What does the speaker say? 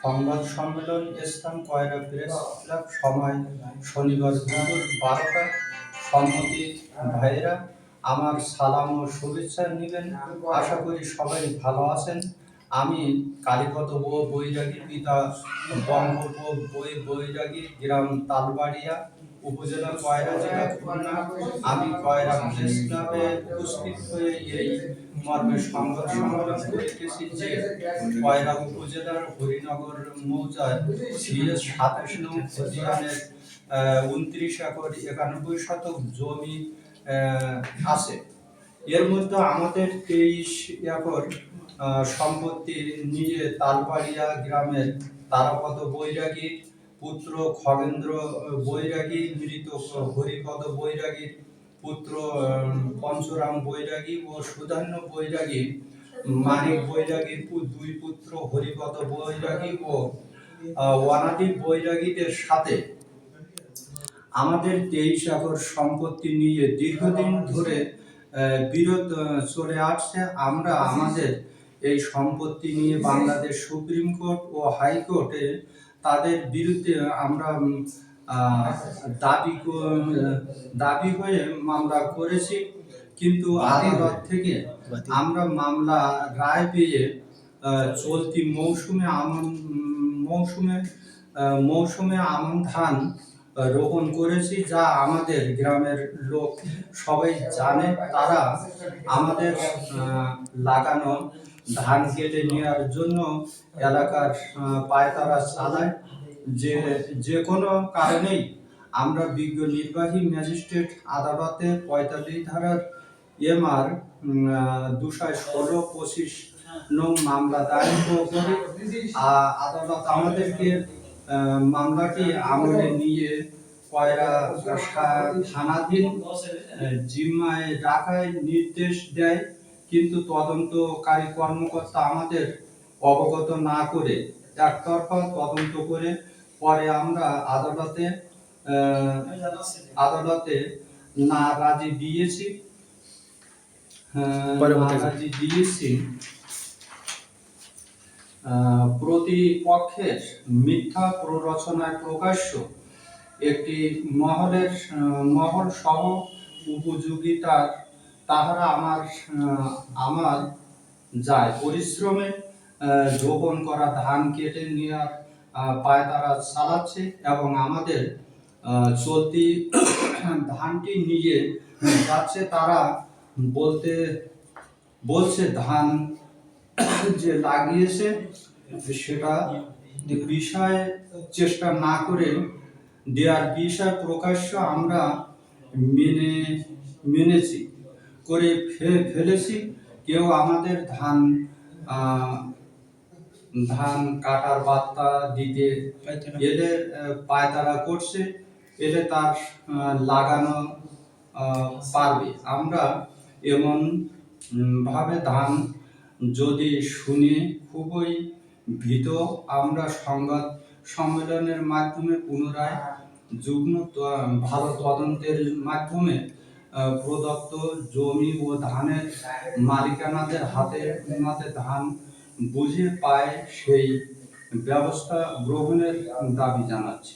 সংবাদ সম্মেলন স্থান কয়রা প্রেস ক্লাব, সময় শনিবার দুপুর 12টা। সম্মতি ভাইয়েরা, আমার সালাম ও শুভেচ্ছা নেবেন। আশা করি সবাই ভালো আছেন। আমি কালীপদ বৈরাগী, পিতা বঙ্গোপ বৈরাগী, গ্রাম তালবাড়িয়া, উপজেলা কয়রা, জেলা খুলনা। আমি কয়রা প্রেস ক্লাবে উপস্থিত হয়ে এই মর্মে সংবাদ সম্মেলন করিতেছি যে কয়রা উপজেলার হরিনগর মৌজার সিএস 27 নং খতিয়ানের 29 একর 91 শতক জমি আছে। এর মধ্যে আমাদের 23 একর সম্পত্তি নিয়ে তালবাড়িয়া গ্রামের তারাপদ বৈরাগীর পুত্র খগেন্দ্র বৈরাগী, মৃত হরিপদ বৈরাগীর পুত্র পঞ্চরাম বৈরাগী ও সুধান্য বৈরাগী, মানিক বৈরাগীর দুই পুত্র হরিপদ বৈরাগী ও অনাদি বৈরাগীদের সাথে আমাদের 23 একর সম্পত্তি নিয়ে দীর্ঘদিন ধরে বিরোধ চলে আসছে। আমরা আমাদের এই সম্পত্তি নিয়ে বাংলাদেশ সুপ্রিম কোর্ট ও হাইকোর্টে তাদের বিরুদ্ধে আমরা দাবি হয়ে মামলা করেছি, কিন্তু আদালত থেকে আমরা মামলা রায় পেয়ে চলতি মৌসুমে আমন ধান রোপণ করেছি, যা আমাদের গ্রামের লোক সবাই জানে। তারা আমাদের লাগানো ধান কেটে নেওয়ার জন্য এলাকার পায়তারা চালায়। যে কোনো কারণেই আমরা বিজ্ঞ নির্বাহী ম্যাজিস্ট্রেট আদালতে 45 ধারার MR 216-25 নং মামলা দায়ের করে আদালত আমাদেরকে মামলাটি আমলে নিয়ে কয়রা থানাধীন জিম্মায় রাখার নির্দেশ দেয়, কিন্তু তদন্তকারী কর্মকর্তা আমাদের অবগত না করে একতরফা তদন্ত করে পরে আমরা আদালতে নারাজি দিয়েছি। প্রতিপক্ষের মিথ্যা প্ররোচনায় প্রকাশ্য একটি মহল সহ উপযোগিতার তাহারা আমার যায় পরিশ্রমে রোপণ করা ধান কেটে নেওয়ার পায়তারা চালাচ্ছে এবং আমাদের চলতি ধানটি নিয়ে যাচ্ছে। তারা বলছে ধান যে লাগিয়েছে সেটা বিষয়ে চেষ্টা না করে দেওয়ার বিষয় প্রকাশ্য আমরা মেনেছি করে ফেলেছি। কেউ আমাদের ধান কাটার বার্তা দিতে এলে পায়তারা করছে, এলে তার লাগানো পারবে। আমরা এমন ভাবে ধান যদি শুনে খুবই ভীত। আমরা সংবাদ সম্মেলনের মাধ্যমে পুনরায় যুগ্ম ভালো তদন্তের মাধ্যমে প্রদত্ত জমি ও ধানের মালিকানাদের হাতে ধান বুঝে পায় সেই ব্যবস্থা গ্রহণের দাবি জানাচ্ছি।